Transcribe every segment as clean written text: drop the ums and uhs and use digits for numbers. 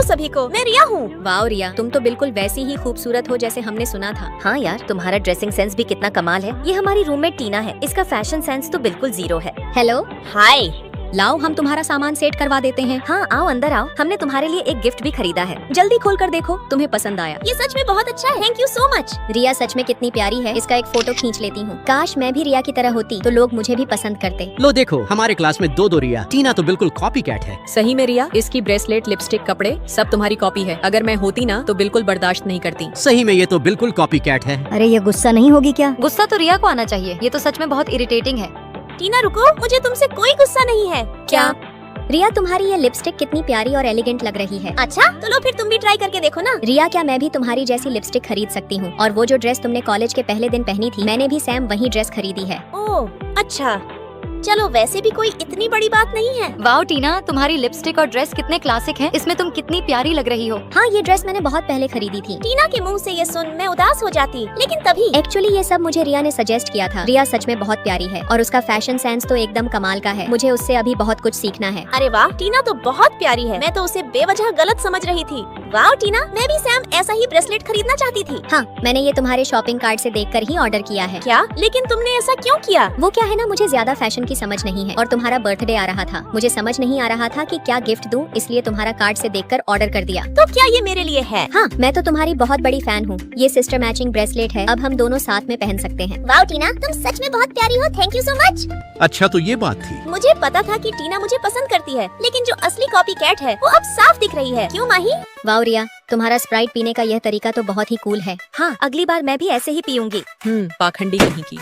Hello सभी को, मैं रिया हूँ। वाओ रिया, तुम तो बिल्कुल वैसी ही खूबसूरत हो जैसे हमने सुना था। हाँ यार, तुम्हारा ड्रेसिंग सेंस भी कितना कमाल है। ये हमारी रूममेट टीना है, इसका फैशन सेंस तो बिल्कुल जीरो है। हेलो, हाय। लाओ हम तुम्हारा सामान सेट करवा देते हैं। हाँ आओ अंदर आओ, हमने तुम्हारे लिए एक गिफ्ट भी खरीदा है। जल्दी खोल कर देखो, तुम्हें पसंद आया। ये सच में बहुत अच्छा है, थैंक यू सो मच। रिया सच में कितनी प्यारी है, इसका एक फोटो खींच लेती हूँ। काश मैं भी रिया की तरह होती तो लोग मुझे भी पसंद करते। लो देखो, हमारे क्लास में दो रिया। टीना तो बिल्कुल कॉपी कैट है। सही में रिया, इसकी ब्रेसलेट, लिपस्टिक, कपड़े सब तुम्हारी कॉपी है। अगर मैं होती ना तो बिल्कुल बर्दाश्त नहीं करती। सही में ये तो बिल्कुल कॉपी कैट है। अरे ये गुस्सा नहीं होगी क्या? गुस्सा तो रिया को आना चाहिए, ये तो सच में बहुत इरिटेटिंग है। टीना रुको, मुझे तुमसे कोई गुस्सा नहीं है। क्या? रिया तुम्हारी ये लिपस्टिक कितनी प्यारी और एलिगेंट लग रही है। अच्छा, तो लो फिर तुम भी ट्राई करके देखो ना। रिया, क्या मैं भी तुम्हारी जैसी लिपस्टिक खरीद सकती हूँ? और वो जो ड्रेस तुमने कॉलेज के पहले दिन पहनी थी, मैंने भी सेम वही ड्रेस खरीदी है। ओह अच्छा, चलो वैसे भी कोई इतनी बड़ी बात नहीं है। वाओ टीना, तुम्हारी लिपस्टिक और ड्रेस कितने क्लासिक हैं। इसमें तुम कितनी प्यारी लग रही हो। हाँ, ये ड्रेस मैंने बहुत पहले खरीदी थी। टीना के मुंह से ये सुन मैं उदास हो जाती, लेकिन तभी एक्चुअली ये सब मुझे रिया ने सजेस्ट किया था। रिया सच में बहुत प्यारी है और उसका फैशन सेंस तो एकदम कमाल का है। मुझे उससे अभी बहुत कुछ सीखना है। अरे वाह, टीना तो बहुत प्यारी है। मैं तो उसे बेवजह गलत समझ रही थी। वाह टीना, मैं भी सैम ऐसा ही ब्रेसलेट खरीदना चाहती थी। हाँ, मैंने ये तुम्हारे शॉपिंग कार्ड से देखकर ही ऑर्डर किया है। क्या? लेकिन तुमने ऐसा क्यों किया? वो क्या है ना, मुझे ज्यादा फैशन की समझ नहीं है और तुम्हारा बर्थडे आ रहा था। मुझे समझ नहीं आ रहा था कि क्या गिफ्ट दूं, इसलिए तुम्हारा कार्ड से देखकर ऑर्डर कर दिया। तो क्या ये मेरे लिए है? हाँ, मैं तो तुम्हारी बहुत बड़ी फैन हूँ। ये सिस्टर मैचिंग ब्रेसलेट है, अब हम दोनों साथ में पहन सकते हैं। वाह टीना, तुम सच में बहुत प्यारी हो, थैंक यू सो मच। अच्छा तो ये बात थी। मुझे पता था कि टीना मुझे पसंद करती है, लेकिन जो असली कॉपी कैट है वो अब साफ दिख रही है। क्यों माही? वाओ रिया, तुम्हारा स्प्राइट पीने का यह तरीका तो बहुत ही कूल है। हाँ, अगली बार मैं भी ऐसे ही पीऊंगी। पाखंडी कहीं की।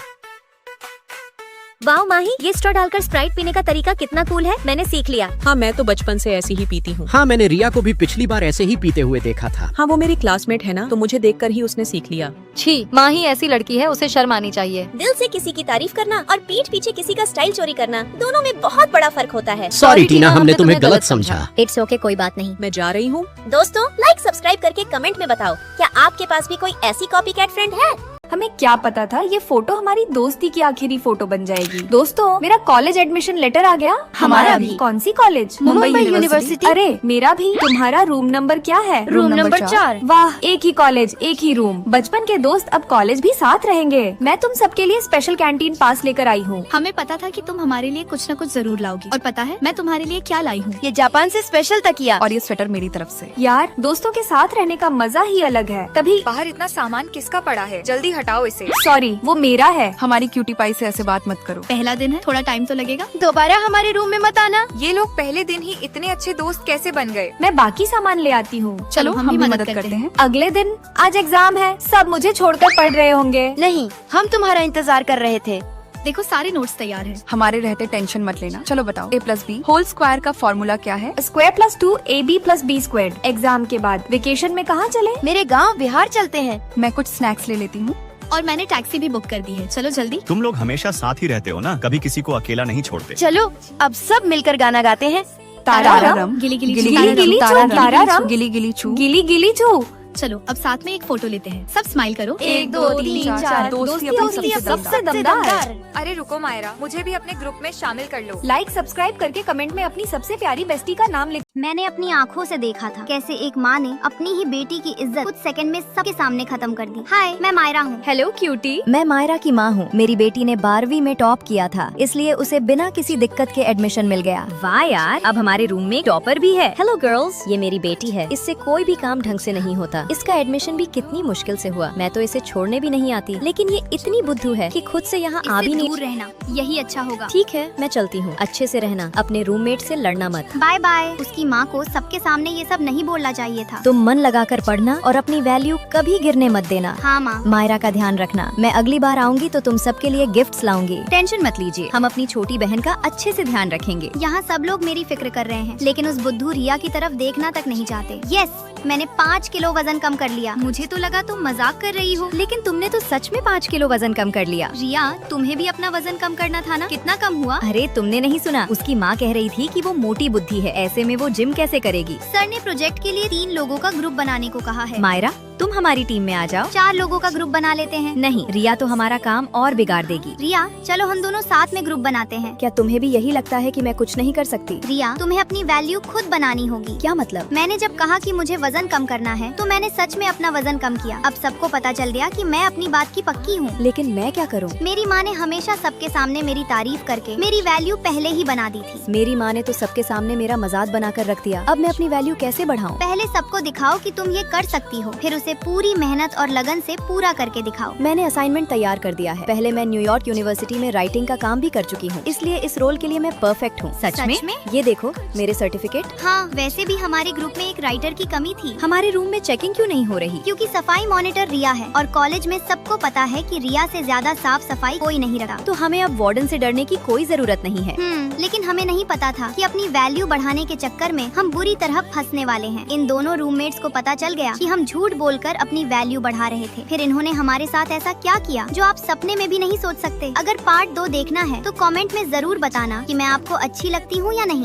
वाओ माही, ये स्ट्रॉ डालकर स्प्राइट पीने का तरीका कितना कूल है, मैंने सीख लिया। हाँ, मैं तो बचपन से ऐसी ही पीती हूँ। हाँ, मैंने रिया को भी पिछली बार ऐसे ही पीते हुए देखा था। हाँ, वो मेरी क्लासमेट है ना, तो मुझे देखकर ही उसने सीख लिया। छी, माँ ही ऐसी लड़की है, उसे शर्म आनी चाहिए। दिल से किसी की तारीफ करना और पीठ पीछे किसी का स्टाइल चोरी करना, दोनों में बहुत बड़ा फर्क होता है। सॉरी टीना, हमने तुम्हें गलत समझा। इट्स ओके, कोई बात नहीं। मैं जा रही हूँ। दोस्तों, लाइक सब्सक्राइब करके कमेंट में बताओ, क्या आपके पास भी कोई ऐसी कॉपी कैट फ्रेंड है? हमें क्या पता था ये फोटो हमारी दोस्ती की आखिरी फोटो बन जाएगी। दोस्तों, मेरा कॉलेज एडमिशन लेटर आ गया। हमारा भी। कौन सी कॉलेज? मुंबई यूनिवर्सिटी। अरे मेरा भी। तुम्हारा रूम नंबर क्या है? Room number 4। वाह, एक ही कॉलेज, एक ही रूम। बचपन के दोस्त अब कॉलेज भी साथ रहेंगे। मैं तुम सबके लिए स्पेशल कैंटीन पास लेकर आई हूँ। हमें पता था कि तुम हमारे लिए कुछ न कुछ जरूर लाओगी, और पता है मैं तुम्हारे लिए क्या लाई हूँ? ये जापान से स्पेशल तकिया। और ये स्वेटर मेरी तरफ से। यार, दोस्तों के साथ रहने का मजा ही अलग है। तभी बाहर इतना सामान किसका पड़ा है? जल्दी हटाओ इसे। सॉरी, वो मेरा है। हमारी क्यूटी पाई से ऐसे बात मत करो। पहला दिन है, थोड़ा टाइम तो लगेगा। दोबारा हमारे रूम में मत आना। ये लोग पहले दिन ही इतने अच्छे दोस्त कैसे बन गए? मैं बाकी सामान ले आती हूँ। चलो हम भी मदद करते हैं। अगले दिन आज एग्जाम है, सब मुझे छोड़कर पढ़ रहे होंगे। नहीं, हम तुम्हारा इंतजार कर रहे थे। देखो सारे नोट्स तैयार हैं। हमारे रहते टेंशन मत लेना। चलो बताओ, a+b होल स्क्वायर का फॉर्मूला क्या है? Square plus 2 AB plus B square. Exam के बाद वेकेशन में कहाँ चले? मेरे गांव बिहार चलते हैं। मैं कुछ स्नैक्स ले लेती हूँ। और मैंने टैक्सी भी बुक कर दी है, चलो जल्दी। तुम लोग हमेशा साथ ही रहते हो ना, कभी किसी को अकेला नहीं छोड़ते। चलो अब सब मिलकर गाना गाते हैं। तारारम, गिली गिली गिली तारारम, गिली चू, तारारम, तारारम, गिली गिली चू। गिली गिली चू। चलो अब साथ में एक फोटो लेते हैं, सब स्माइल करो। 1 2 3 4। दोस्ती दोस्ती अपनी सबसे दमदार। अरे रुको मायरा, मुझे भी अपने ग्रुप में शामिल कर लो। लाइक सब्सक्राइब करके कमेंट में अपनी सबसे प्यारी बेस्टी का नाम लिख। मैंने अपनी आँखों से देखा था कैसे एक माँ ने अपनी ही बेटी की इज्जत कुछ सेकंड में सबके सामने खत्म कर दी। हाय, मैं मायरा हूँ। Hello cutie. मैं मायरा की माँ हूँ। मेरी बेटी ने 12वीं में टॉप किया था, इसलिए उसे बिना किसी दिक्कत के एडमिशन मिल गया। वाह यार, अब हमारे रूम में टॉपर भी है। हेलो गर्ल्स, ये मेरी बेटी है। इससे कोई भी काम ढंग से नहीं होता। इसका एडमिशन भी कितनी मुश्किल से हुआ। मैं तो इसे छोड़ने भी नहीं आती, लेकिन ये इतनी बुद्धू है कि खुद से यहाँ आ भी नहीं। दूर रहना, यही अच्छा होगा। ठीक है, मैं चलती हूँ। अच्छे से रहना, अपने रूममेट से लड़ना मत। Bye bye. उसकी माँ को सबके सामने ये सब नहीं बोलना चाहिए था। तुम मन लगाकर पढ़ना और अपनी वैल्यू कभी गिरने मत देना। हाँ माँ। मायरा का ध्यान रखना। मैं अगली बार आऊंगी तो तुम सबके लिए गिफ्ट्स लाऊंगी। टेंशन मत लीजिए, हम अपनी छोटी बहन का अच्छे से ध्यान रखेंगे। यहाँ सब लोग मेरी फिक्र कर रहे हैं, लेकिन उस बुद्धू रिया की तरफ देखना तक नहीं चाहते। यस, मैंने 5 किलो वजन कम कर लिया। मुझे तो लगा तुम मजाक कर रही हो, लेकिन तुमने तो सच में 5 किलो वजन कम कर लिया। रिया तुम्हें भी अपना वजन कम करना था ना, कितना कम हुआ? अरे तुमने नहीं सुना, उसकी माँ कह रही थी कि वो मोटी बुद्धि है, ऐसे में वो जिम कैसे करेगी। सर ने प्रोजेक्ट के लिए 3 लोगों का ग्रुप बनाने को कहा है। मायरा, तुम हमारी टीम में आ जाओ। 4 लोगों का ग्रुप बना लेते हैं। नहीं रिया तो हमारा काम और बिगाड़ देगी। रिया चलो हम दोनों साथ में ग्रुप बनाते हैं। क्या तुम्हें भी यही लगता है कि मैं कुछ नहीं कर सकती? रिया तुम्हें अपनी वैल्यू खुद बनानी होगी। क्या मतलब? मैंने जब कहा कि मुझे वजन कम करना है तो मैंने सच में अपना वजन कम किया। अब सबको पता चल गया कि मैं अपनी बात की पक्की हूँ। लेकिन मैं क्या करूँ? मेरी माँ ने हमेशा सबके सामने मेरी तारीफ करके मेरी वैल्यू पहले ही बना दी थी। मेरी माँ ने तो सबके सामने मेरा मजाक बनाकर रख दिया। अब मैं अपनी वैल्यू कैसे बढ़ाऊँ? पहले सबको दिखाओ कि तुम ये कर सकती हो, फिर उसे पूरी मेहनत और लगन से पूरा करके दिखाओ। मैंने असाइनमेंट तैयार कर दिया है। पहले मैं न्यूयॉर्क यूनिवर्सिटी में राइटिंग का काम भी कर चुकी हूँ, इसलिए इस रोल के लिए मैं परफेक्ट हूँ। सच में? ये देखो मेरे सर्टिफिकेट। हाँ वैसे भी हमारे ग्रुप में एक राइटर की कमी थी। हमारे रूम में चेकिंग क्यों नहीं हो रही? क्योंकि सफाई मॉनिटर रिया है और कॉलेज में सबको पता है कि रिया से ज्यादा साफ सफाई कोई नहीं रखता। तो हमें अब वार्डन से डरने की कोई जरूरत नहीं है। लेकिन हमें नहीं पता था कि अपनी वैल्यू बढ़ाने के चक्कर में हम बुरी तरह फंसने वाले हैं। इन दोनों रूममेट्स को पता चल गया कि हम झूठ बोलकर अपनी वैल्यू बढ़ा रहे थे। फिर इन्होंने हमारे साथ ऐसा क्या किया जो आप सपने में भी नहीं सोच सकते। अगर पार्ट 2 देखना है तो कमेंट में जरूर बताना कि मैं आपको अच्छी लगती हूँ या नहीं।